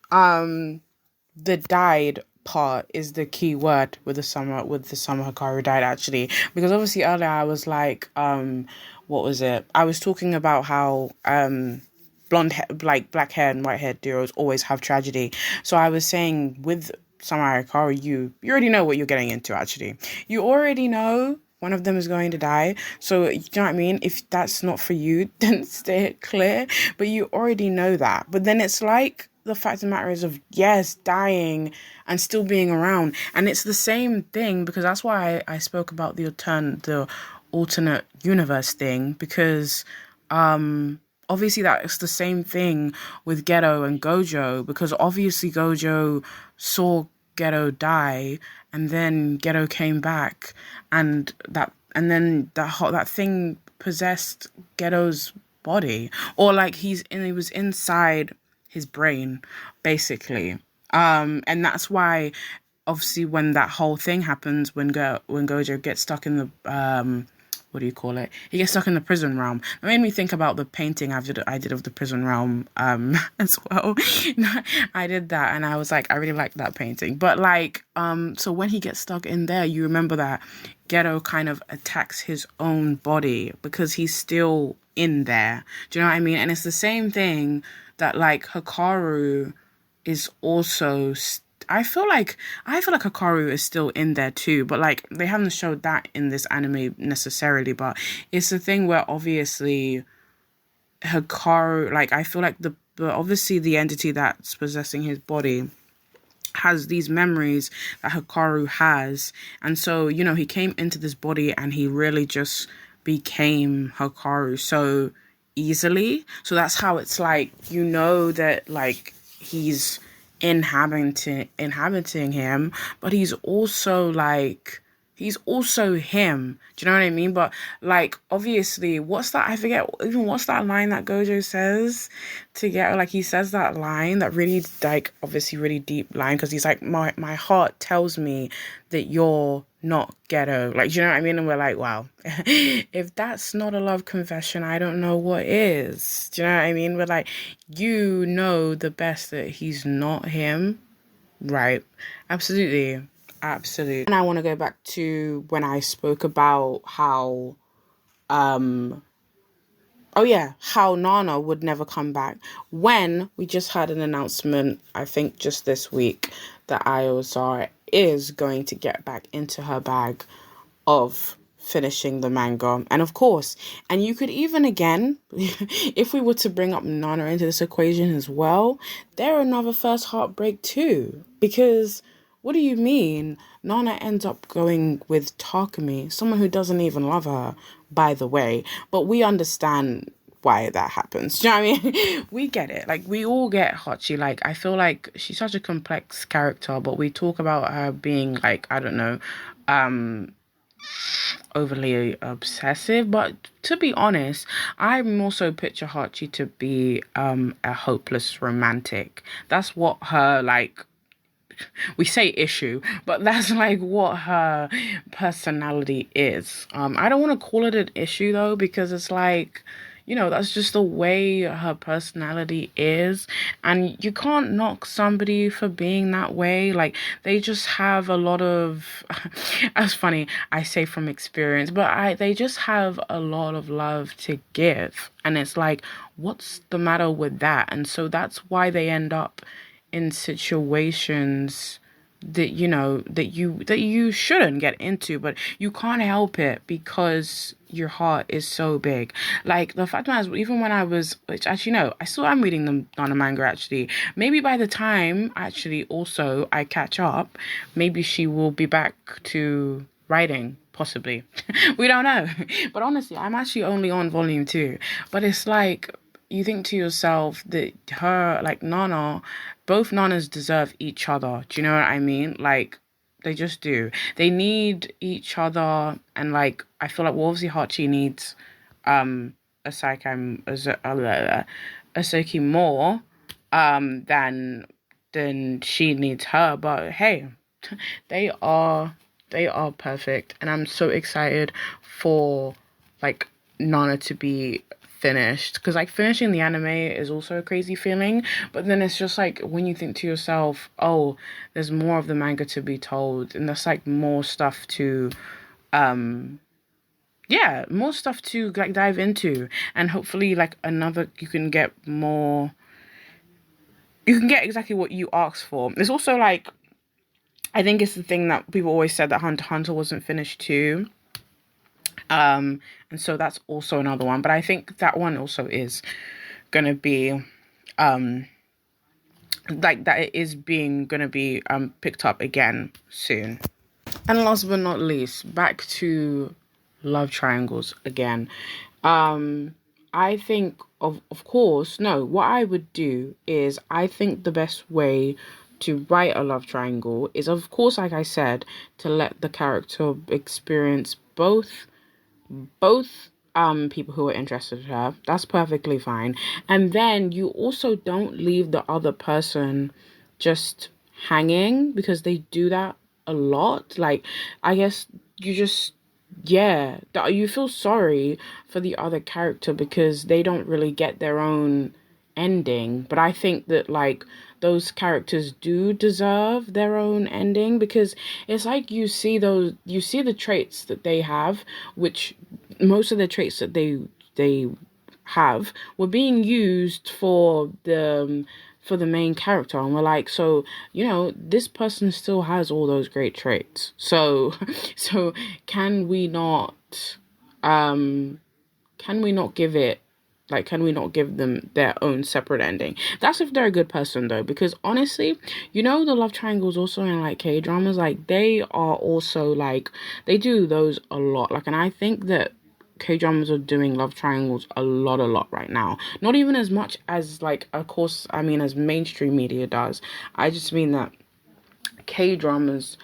S1: the died part is the key word with the summer Hikaru died, actually, because obviously earlier I was like, what was it? I was talking about how blonde hair, like black hair and white hair duos always have tragedy. So I was saying, with Samurai Hikaru, you already know what you're getting into, actually. You already know one of them is going to die. So, you know what I mean? If that's not for you, then stay clear. But you already know that. But then it's like the fact of the matter is of, yes, dying and still being around. And it's the same thing, because that's why I spoke about the alternate universe thing, because obviously that's the same thing with Geto and Gojo, because obviously Gojo saw Geto die, and then Geto came back, and then that thing possessed Geto's body, or like he was inside his brain, basically. And that's why obviously when that whole thing happens, when Gojo gets stuck in the what do you call it? He gets stuck in the prison realm. It made me think about the painting I did of the prison realm as well. I did that, and I was like, I really liked that painting. But like, so when he gets stuck in there, you remember that Geto kind of attacks his own body because he's still in there. Do you know what I mean? And it's the same thing that like Hikaru is also I feel like Hikaru is still in there too, but like they haven't showed that in this anime necessarily. But it's the thing where obviously Hikaru, like I feel like obviously the entity that's possessing his body has these memories that Hikaru has, and so he came into this body and he really just became Hikaru so easily. So that's how it's like that like he's inhabiting him, but he's also him. Do you know what I mean? But like obviously, what's that? I forget even what's that line that Gojo says to get, like he says that line, that really like obviously really deep line, because he's like, my heart tells me that you're not Geto. Like, do you know what I mean? And we're like, wow, if that's not a love confession, I don't know what is. Do you know what I mean? We're like, the best that he's not him, right? Absolutely. And I want to go back to when I spoke about how how Nana would never come back, when we just had an announcement, I think just this week, that Ayosar is going to get back into her bag of finishing the manga. And of course, and you could even again, if we were to bring up Nana into this equation as well, they're another First Heartbreak too. Because what do you mean? Nana ends up going with Takumi, someone who doesn't even love her, by the way. But we understand why that happens. Do you know what I mean? We get it. Like, we all get Hachi. Like, I feel like she's such a complex character, but we talk about her being, like, I don't know, overly obsessive. But to be honest, I also picture Hachi to be a hopeless romantic. That's what her, like, we say issue, but that's like what her personality is. I don't want to call it an issue though, because it's like, that's just the way her personality is, and you can't knock somebody for being that way. Like, they just have a lot of that's funny, I say from experience, but they just have a lot of love to give, and it's like, what's the matter with that? And so that's why they end up in situations that you shouldn't get into, but you can't help it because your heart is so big. Like, the fact that even when I was, which actually no, I still am reading them on a manga actually. Maybe by the time actually also I catch up, maybe she will be back to writing, possibly. We don't know. But honestly, I'm actually only on volume 2. But it's like, you think to yourself that her, like Nana, both Nanas deserve each other. Do you know what I mean? Like, they just do. They need each other, and like, I feel like, well, obviously Hachi needs Asoki more than she needs her. But hey, they are perfect, and I'm so excited for like Nana to be finished, because like finishing the anime is also a crazy feeling, but then it's just like when you think to yourself, oh, there's more of the manga to be told, and there's like more stuff to like dive into, and hopefully like you can get exactly what you asked for. It's also like I think it's the thing that people always said that Hunter x Hunter wasn't finished too. And so that's also another one. But I think that one also is gonna be like that it is being gonna be picked up again soon. And last but not least, back to love triangles again. I think of course, no, what I would do is I think the best way to write a love triangle is, of course, like I said, to let the character experience both people who are interested in her. That's perfectly fine. And then you also don't leave the other person just hanging, because they do that a lot. Like, I guess you just, yeah, you feel sorry for the other character because they don't really get their own ending. But I think that, like, those characters do deserve their own ending, because it's like you see the traits that they have, which most of the traits that they have were being used for the main character, and we're like, so, this person still has all those great traits, so so can we not um give it, like, can we not give them their own separate ending? That's if they're a good person, though, because honestly, the love triangles also in, like, K-dramas, like, they are also, like, they do those a lot, like, and I think that K-dramas are doing love triangles a lot right now. Not even as much as, like, of course, I mean, as mainstream media does. I just mean that K-dramas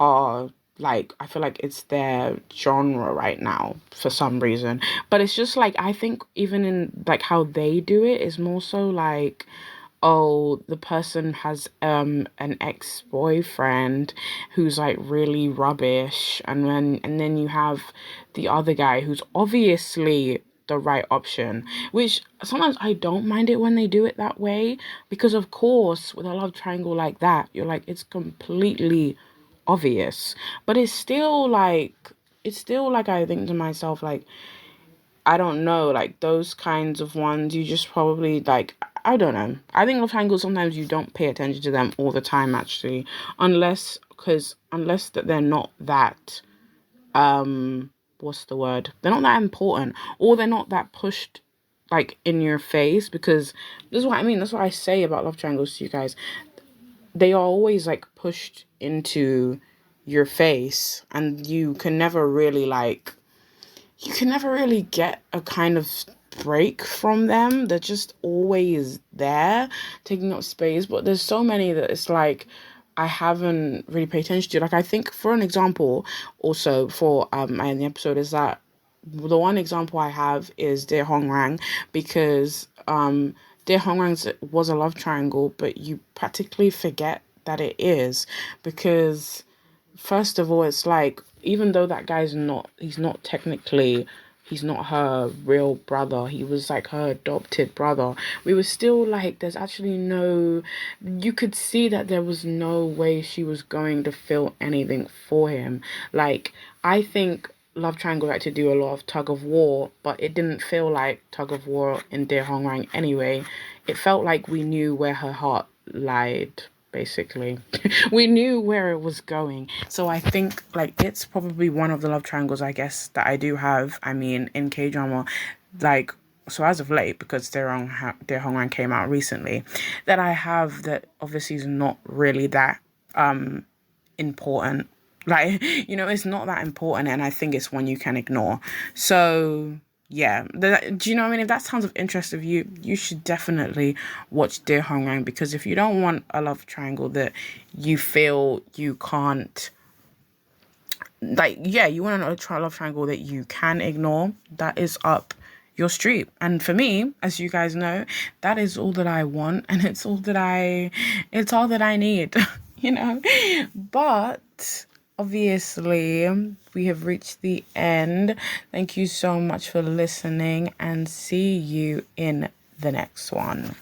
S1: are, like, I feel like it's their genre right now for some reason. But it's just, like, I think even in, like, how they do it is more so like, oh, the person has an ex-boyfriend who's, like, really rubbish, and then you have the other guy who's obviously the right option, which sometimes I don't mind it when they do it that way, because of course with a love triangle like that, you're like, it's completely obvious, but it's still like I think to myself, like, I don't know, like, those kinds of ones, you just probably, like, I don't know. I think love triangles, sometimes you don't pay attention to them all the time, actually. Unless that they're not that, what's the word? They're not that important, or they're not that pushed, like, in your face, because this is what I mean. That's what I say about love triangles to you guys. They are always, like, pushed into your face, and you can never really get a kind of break from them. They're just always there, taking up space. But there's so many that it's like I haven't really paid attention to. Like, I think, for an example, also for in the episode, is that the one example I have is Dear Hongrang, because Dear Hongrang was a love triangle, but you practically forget that it is, because first of all, it's like, even though that guy's he's not her real brother, he was like her adopted brother, we were still like, there's actually you could see that there was no way she was going to feel anything for him. Like, I think love triangle had to do a lot of tug of war, but it didn't feel like tug of war in Dear Hongrang anyway. It felt like we knew where her heart lied, basically. We knew where it was going. So I think, like, it's probably one of the love triangles, I guess, that I do have, I mean, in K-drama, like, so as of late, because Dear Hongrang came out recently, that I have, that obviously is not really that important. Like, it's not that important, and I think it's one you can ignore. So yeah, do you know what I mean? If that sounds of interest of you, you should definitely watch Dear Hongrang, because if you don't want a love triangle that you feel you can't, like, yeah, you want a love triangle that you can ignore, that is up your street. And for me, as you guys know, that is all that I want, and it's all that I need, But obviously, we have reached the end. Thank you so much for listening, and see you in the next one.